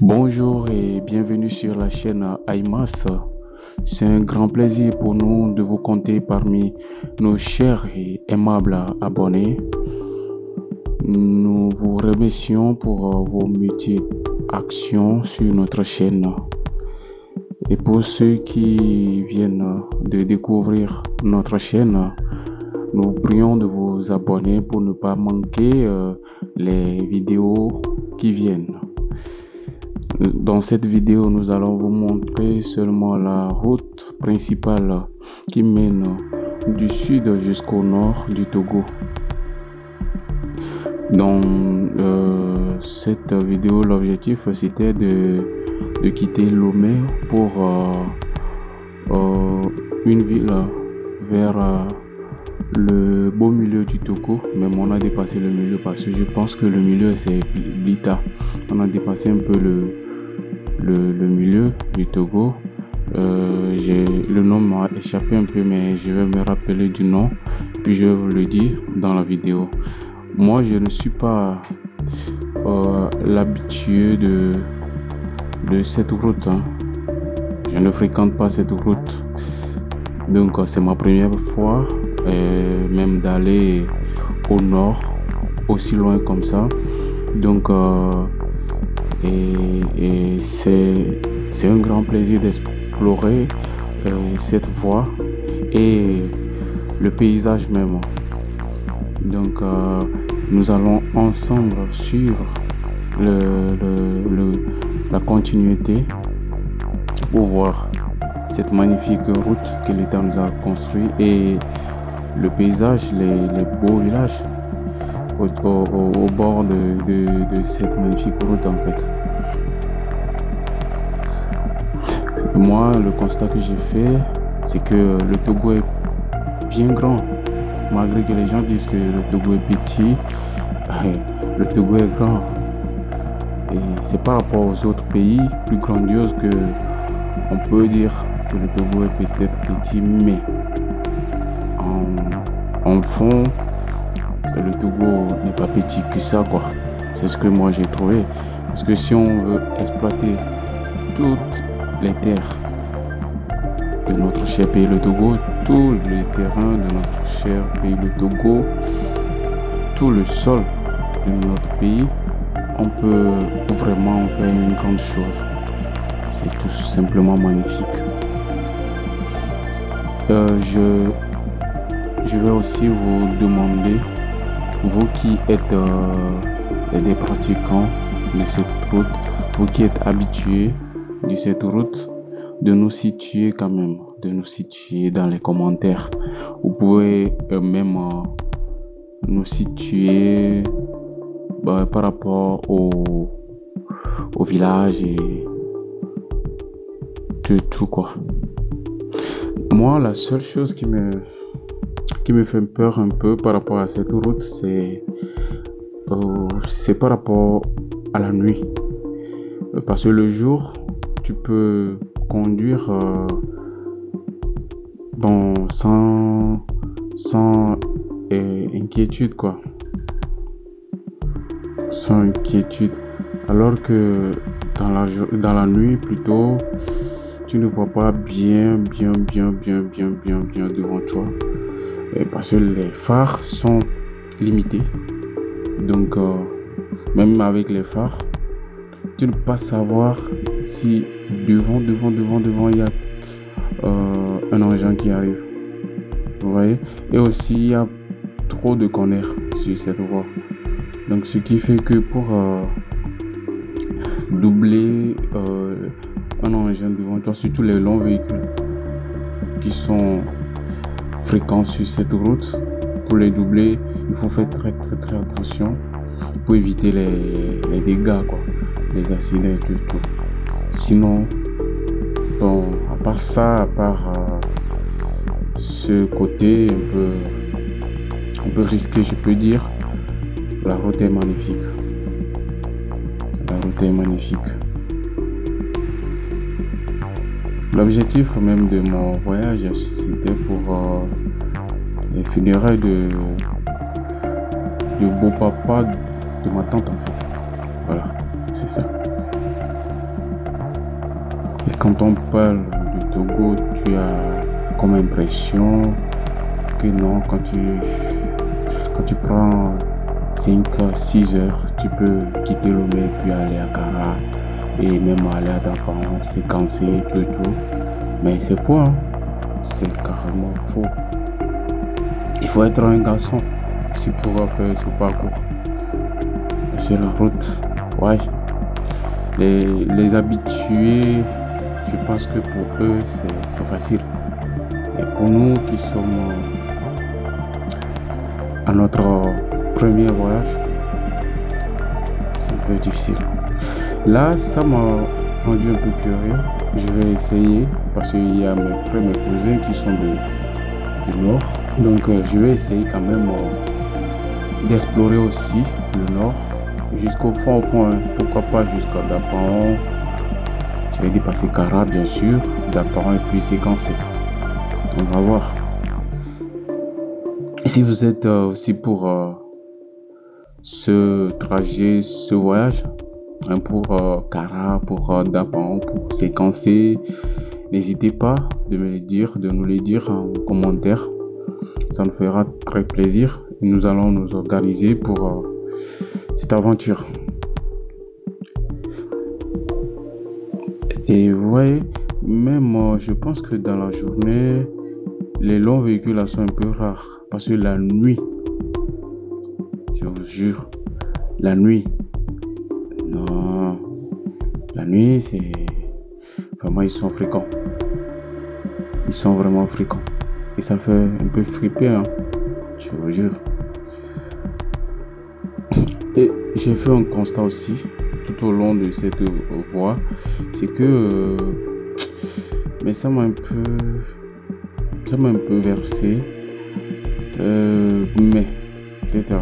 Bonjour et bienvenue sur la chaîne IMAS. C'est un grand plaisir pour nous de vous compter parmi nos chers et aimables abonnés. Nous vous remercions pour vos multiples actions sur notre chaîne. Et pour ceux qui viennent de découvrir notre chaîne, nous vous prions de vous abonner pour ne pas manquer les vidéos qui viennent. Dans cette vidéo, nous allons vous montrer seulement la route principale qui mène du sud jusqu'au nord du Togo. Dans cette vidéo, l'objectif c'était de quitter Lomé pour une ville vers le beau milieu du Togo, mais on a dépassé le milieu parce que je pense que le milieu c'est Blita. On a dépassé un peu le milieu du Togo. Le nom m'a échappé un peu, mais je vais me rappeler du nom, puis je vais vous le dire dans la vidéo. Moi, je ne suis pas l'habitué de cette route. Je ne fréquente pas cette route. Donc, c'est ma première fois, même d'aller au nord, aussi loin comme ça. Donc, et c'est un grand plaisir d'explorer cette voie et le paysage même. Donc nous allons ensemble suivre la continuité pour voir cette magnifique route que l'État nous a construit et le paysage, les beaux villages au bord de cette magnifique route en fait. Moi, le constat que j'ai fait, c'est que le Togo est bien grand. Malgré que les gens disent que le Togo est petit, le Togo est grand. Et c'est par rapport aux autres pays plus grandioses que on peut dire que le Togo est peut-être petit, mais en fond, le Togo n'est pas petit que ça, quoi. C'est ce que moi j'ai trouvé. Parce que si on veut exploiter toutes les terres de notre cher pays, le Togo, tous les terrains de notre cher pays, le Togo, tout le sol de notre pays, on peut vraiment faire une grande chose. C'est tout simplement magnifique. Je vais aussi vous demander, vous qui êtes des pratiquants de cette route, vous qui êtes habitués de cette route, de nous situer quand même, de nous situer dans les commentaires. Vous pouvez même nous situer par rapport au village et tout quoi. Moi, la seule chose qui me fait peur un peu par rapport à cette route, c'est par rapport à la nuit. Parce que le jour, tu peux conduire sans inquiétude quoi. Sans inquiétude. Alors que dans la nuit plutôt, tu ne vois pas bien devant toi. Parce que les phares sont limités. Donc même avec les phares, tu ne peux pas savoir si devant il y a un engin qui arrive. Vous voyez? Et aussi il y a trop de conneries sur cette voie. Donc ce qui fait que pour doubler un engin devant toi, surtout les longs véhicules qui sont fréquents sur cette route, pour les doubler, il faut faire très attention pour éviter les dégâts quoi, les accidents et tout. Sinon, bon, à part ça, ce côté un peu risqué, je peux dire, la route est magnifique. La route est magnifique. L'objectif même de mon voyage, c'était pour les funérailles de beau-papa de ma tante en fait. Voilà, c'est ça. Et quand on parle du Togo, tu as comme impression que non, quand tu prends 5 6 heures, tu peux quitter Lomé puis aller à Kara et même aller à Dapan, séquencer tout et tout. Mais c'est faux, hein? C'est carrément faux. Il faut être un garçon si pour faire ce parcours. Sur la route, ouais. Les habitués, je pense que pour eux, c'est facile. Et pour nous qui sommes à notre premier voyage, c'est un peu difficile. Là, ça m'a rendu un peu curieux. Je vais essayer, parce qu'il y a mes frères, mes cousins qui sont du nord. Donc, je vais essayer quand même d'explorer aussi le nord. Jusqu'au fond, hein. Pourquoi pas jusqu'à Dapaon. Je vais dépasser Kara, bien sûr. Dapaon et puis séquencer. On va voir. Et si vous êtes aussi pour ce trajet, ce voyage, hein, pour Kara, pour Dapaon, pour séquencer, n'hésitez pas de me le dire, de nous le dire en commentaire. Ça nous fera très plaisir. Et nous allons nous organiser pour cette aventure. Et vous voyez, même je pense que dans la journée, les longs véhicules sont un peu rares. Parce que la nuit, je vous jure, la nuit, non, la nuit, c'est vraiment, ils sont fréquents. Ils sont vraiment fréquents. Et ça fait un peu flipper, hein, je vous jure. Et j'ai fait un constat aussi tout au long de cette voie, c'est que mais ça m'a un peu versé, mais peut-être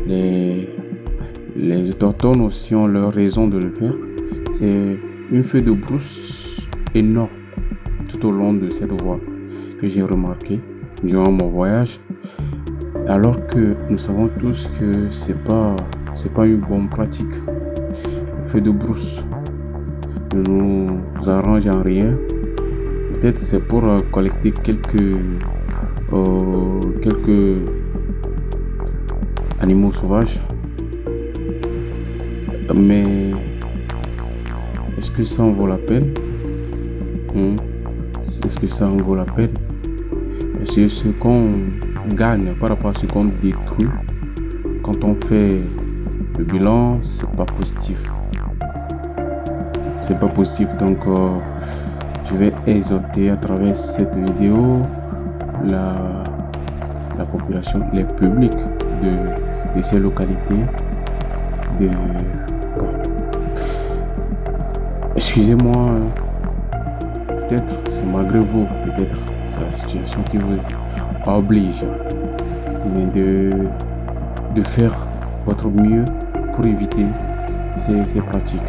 les autochtones aussi ont leur raison de le faire. C'est une feuille de brousse énorme tout au long de cette voie que j'ai remarqué durant mon voyage. Alors que nous savons tous que c'est pas une bonne pratique. Le feu de brousse ne nous arrange en rien. Peut-être c'est pour collecter quelques animaux sauvages. Mais est-ce que ça en vaut la peine? Est-ce que ça en vaut la peine? Parce que ce qu'on gagne par rapport à ce qu'on détruit, quand on fait le bilan, c'est pas positif. C'est pas positif. Donc je vais exhorter à travers cette vidéo la population, les publics de ces localités excusez-moi, peut-être c'est malgré vous, peut-être c'est la situation qui vous oblige, mais de faire votre mieux pour éviter ces pratiques.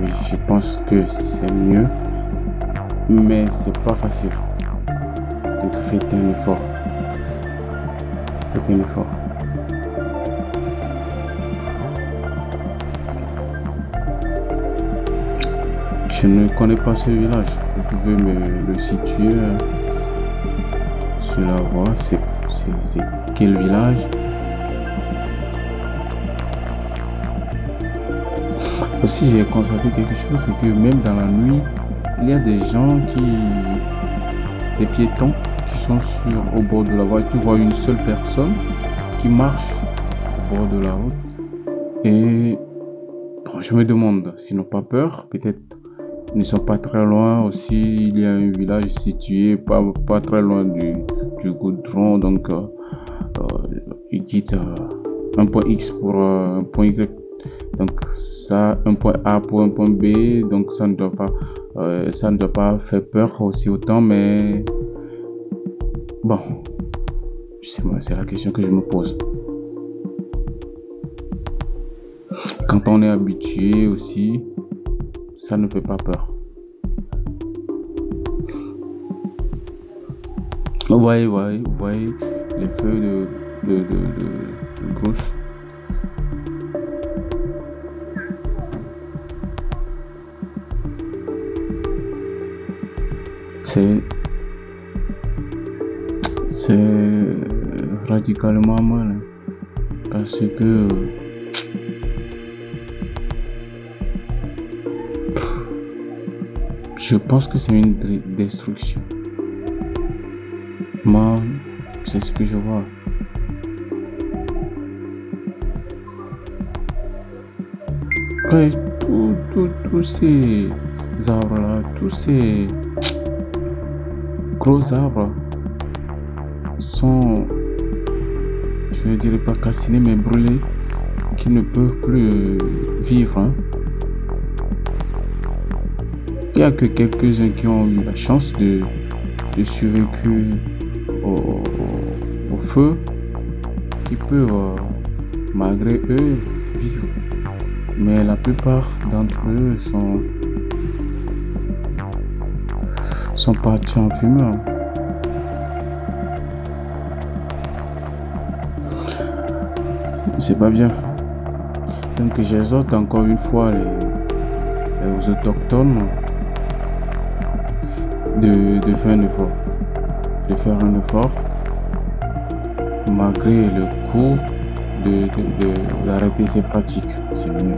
Oui, je pense que c'est mieux, mais c'est pas facile. Donc faites un effort. Faites un effort. Je ne connais pas ce village. Vous pouvez me le situer sur la voie. C'est quel village? Aussi, j'ai constaté quelque chose, c'est que même dans la nuit, il y a des gens des piétons qui sont au bord de la voie. Tu vois une seule personne qui marche au bord de la route. Et bon, je me demande s'ils n'ont pas peur. Peut-être ils ne sont pas très loin. Aussi, il y a un village situé pas très loin du goudron. Donc, ils quittent un point X pour un point Y. Donc ça, un point A pour un point B, donc ça ne doit pas faire peur aussi autant, mais bon, c'est la question que je me pose. Quand on est habitué aussi, ça ne fait pas peur. Vous voyez les feux de brousse. C'est radicalement mal, hein, parce que je pense que c'est une destruction. Moi, c'est ce que je vois. Après, tous ces arbres-là, tous ces gros arbres sont, je ne dirais pas calcinés, mais brûlés, qui ne peuvent plus vivre, hein. Il n'y a que quelques-uns qui ont eu la chance de survivre au feu, qui peuvent, malgré eux, vivre. Mais la plupart d'entre eux sont partis en fumée. C'est pas bien. Donc j'exhorte encore une fois les autochtones de faire un effort. De faire un effort malgré le coût d'arrêter ces pratiques. C'est mieux.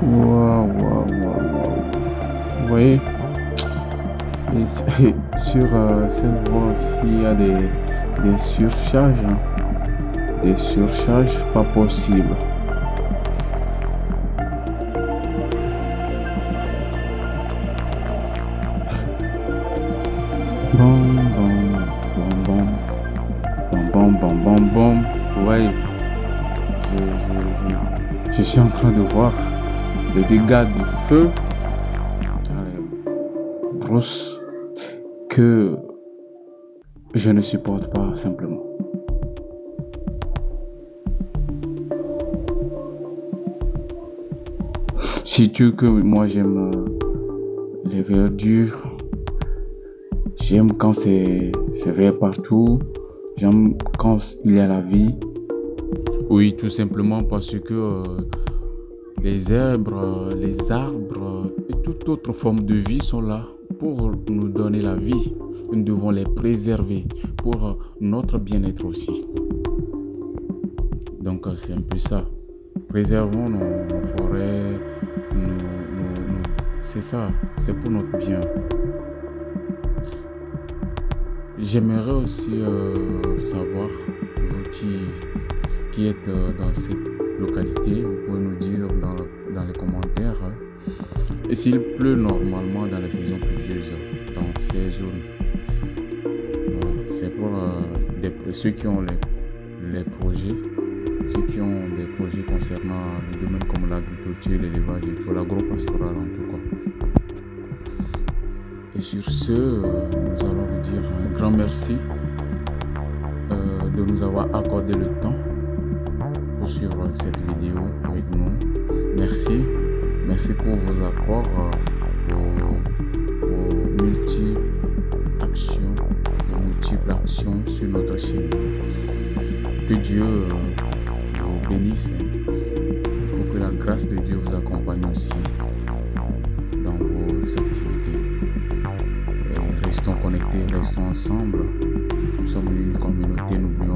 Waouh. Vous voyez, sur cette voie aussi, il y a des surcharges. Hein. Des surcharges pas possibles. Bon. Ouais, je suis en train de voir le dégât du feu dans les brousses que je ne supporte pas simplement. Sais-tu que moi j'aime les verdures, j'aime quand c'est vert partout, j'aime quand il y a la vie. Oui, tout simplement parce que les arbres et toute autre forme de vie sont là pour nous donner la vie. Nous devons les préserver pour notre bien-être aussi. Donc c'est un peu ça. Préservons nos forêts, c'est ça, c'est pour notre bien. J'aimerais aussi savoir, vous qui êtes dans cette localité, vous pouvez nous dire dans les commentaires, et s'il pleut normalement dans la saison pluvieuse, dans ces zones. Voilà, c'est pour ceux qui ont les projets. Ceux qui ont des projets concernant le domaine comme l'agriculture, l'élevage et tout, l'agro-pastoral en tout cas. Et sur ce, nous allons vous dire un grand merci de nous avoir accordé le temps pour suivre cette vidéo avec nous. Merci pour vos apports, vos multiples actions sur notre chaîne. Que Dieu vous bénisse. Il faut que la grâce de Dieu vous accompagne aussi dans vos activités. Et restons connectés, restons ensemble. Nous sommes une communauté, n'oublions